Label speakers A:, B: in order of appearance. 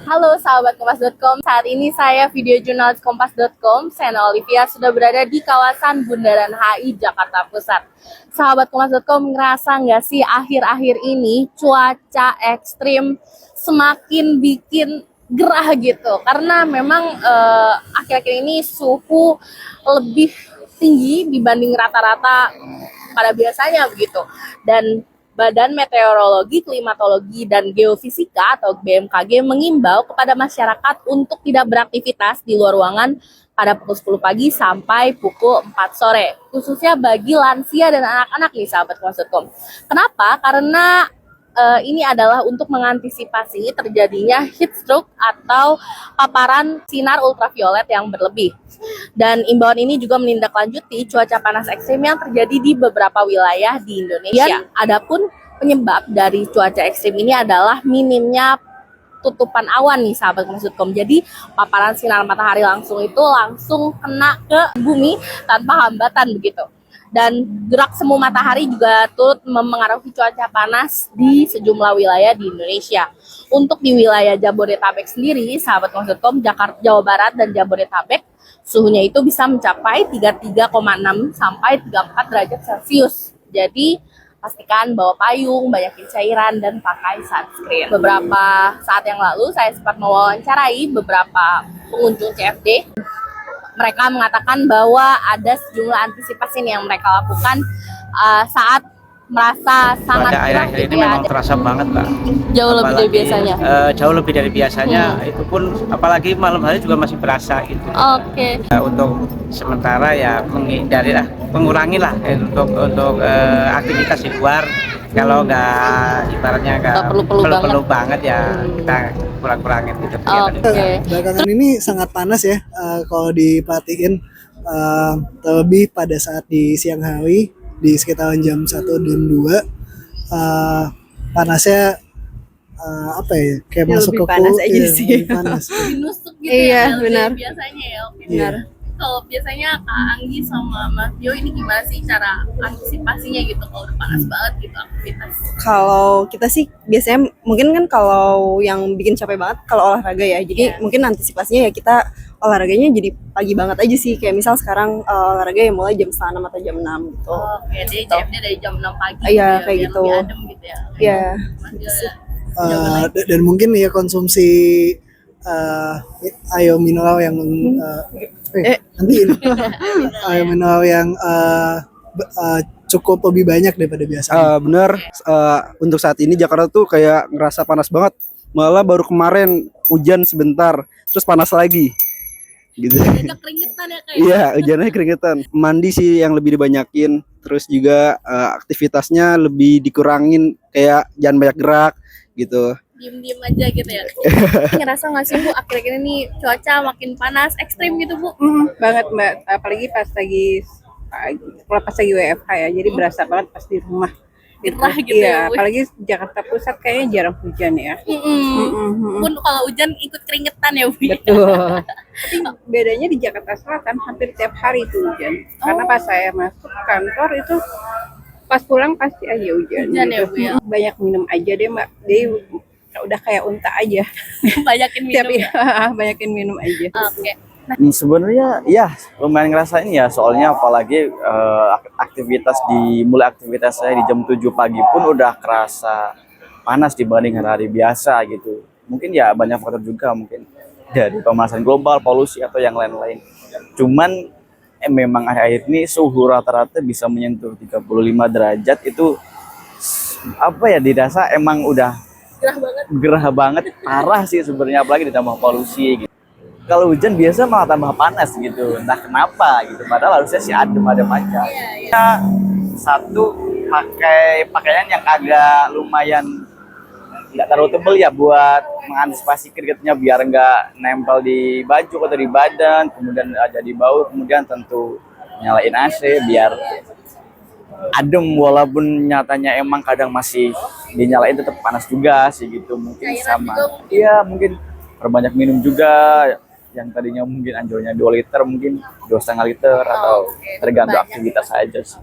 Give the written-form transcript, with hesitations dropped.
A: Halo sahabat Kompas.com, saat ini saya video jurnalis Kompas.com, Sena Olivia sudah berada di kawasan Bundaran HI Jakarta Pusat. Sahabat Kompas.com, ngerasa nggak sih akhir-akhir ini cuaca ekstrim semakin bikin gerah gitu? Karena memang akhir-akhir ini suhu lebih tinggi dibanding rata-rata pada biasanya begitu. Dan Badan Meteorologi, Klimatologi, dan Geofisika atau BMKG mengimbau kepada masyarakat untuk tidak beraktivitas di luar ruangan pada pukul 10 pagi sampai pukul 4 sore. Khususnya bagi lansia dan anak-anak nih sahabat Kompas.com. Kenapa? Karena ini adalah untuk mengantisipasi terjadinya heat stroke atau paparan sinar ultraviolet yang berlebih. Dan imbauan ini juga menindaklanjuti cuaca panas ekstrim yang terjadi di beberapa wilayah di Indonesia. Adapun penyebab dari cuaca ekstrim ini adalah minimnya tutupan awan nih sahabat Kompas.com. Jadi paparan sinar matahari langsung itu langsung kena ke bumi tanpa hambatan begitu. Dan gerak semu matahari juga turut memengaruhi cuaca panas di sejumlah wilayah di Indonesia. Untuk di wilayah Jabodetabek sendiri, sahabat Kompas.com, Jakarta, Jawa Barat, dan Jabodetabek, suhunya itu bisa mencapai 33,6 sampai 34 derajat Celcius. Jadi pastikan bawa payung, banyakin cairan, dan pakai sunscreen. Beberapa saat yang lalu saya sempat mewawancarai beberapa pengunjung CFD. Mereka mengatakan bahwa ada sejumlah antisipasi yang mereka lakukan saat merasa sangat
B: gerah akhir-akhir ini memang terasa banget Mbak.
A: Jauh lebih dari biasanya.
B: Jauh lebih dari biasanya. Itu pun apalagi malam hari juga masih berasa gitu.
A: Oke.
B: Untuk sementara ya mengurangi lah untuk aktivitas di luar. Kalau nggak ibaratnya nggak perlu banget ya kita kurang-kurangin gitu.
C: Belakangan ini sangat panas ya, kalau diperhatiin, terlebih pada saat di siang hari di sekitaran jam 1 dan 2, panasnya apa ya, kayak masuk ke
A: panas aja sih.
C: Panas.
A: Nusuk gitu
C: Iya,
A: ya,
C: benar.
A: biasanya ya. Oke,
C: Iya.
A: benar. Kalau biasanya Kak Anggi sama Mas Jo ini gimana sih cara antisipasinya gitu kalau udah panas banget gitu aktivitas?
D: Kalau kita sih biasanya mungkin kan kalau yang bikin capek banget kalau olahraga ya. Jadi mungkin antisipasinya ya kita olahraganya jadi pagi banget aja sih. Kayak misal sekarang olahraga ya mulai jam 5 atau jam 6 gitu.
A: Oke, jadi CFD dari jam 6 pagi.
D: Iya,
A: gitu ya,
D: kayak
A: biar
D: gitu.
A: lebih adem gitu ya.
D: Iya.
A: Mas Jo,
C: Dan mungkin ya konsumsi air mineral yang nanti air mineral yang cukup lebih banyak daripada biasanya.
E: Bener, untuk saat ini Jakarta tuh kayak ngerasa panas banget. Malah baru kemarin hujan sebentar, terus panas lagi. Gitu.
A: Banyak keringetan ya kayak.
E: Iya, hujannya keringetan. Mandi sih yang lebih dibanyakin, terus juga aktivitasnya lebih dikurangin, kayak jangan banyak gerak gitu.
A: Diem-diem aja gitu ya. Ngerasa nggak sih Bu akhir-akhir ini cuaca makin panas ekstrim gitu Bu?
D: Banget Mbak, apalagi pas lagi WFH ya. Jadi berasa banget pas di rumah.
A: Gerah gitu
D: Iya,
A: ya Bu.
D: apalagi Jakarta Pusat kayaknya jarang hujan ya.
A: Pun kalau hujan ikut keringetan ya Bu.
D: Betul. Tapi bedanya di Jakarta Selatan hampir tiap hari itu hujan. Karena pas saya masuk kantor itu pas pulang pasti aja hujan.
A: Hujan ya, Bu, ya?
D: Banyak minum aja deh Mbak. Jadi udah kayak unta aja.
A: Banyakin minum ya.
D: Banyakin minum aja.
A: Oke.
F: Sebenarnya ya lumayan ngerasain ya, soalnya apalagi mulai aktivitas saya di jam 7 pagi pun udah kerasa panas dibanding hari-hari biasa gitu. Mungkin ya banyak faktor juga, mungkin dari pemanasan global, polusi atau yang lain-lain. Cuman memang akhir-akhir ini suhu rata-rata bisa menyentuh 35 derajat itu apa ya, dirasa emang udah gerah banget, parah sih sebenarnya, apalagi ditambah polusi gitu. Kalau hujan biasa malah tambah panas gitu, entah kenapa gitu. Padahal harusnya sih adem-adem aja. Kita satu pakai pakaian yang agak lumayan nggak terlalu tebel ya, buat mengantisipasi keringetnya biar nggak nempel di baju atau di badan, kemudian ada di bau. Kemudian tentu nyalain AC biar adem, walaupun nyatanya emang kadang masih dinyalain tetap panas juga sih gitu. Mungkin sama iya, mungkin perbanyak minum juga, yang tadinya mungkin anjurnya 2 liter mungkin 2,5 liter atau tergantung aktivitas aja sih.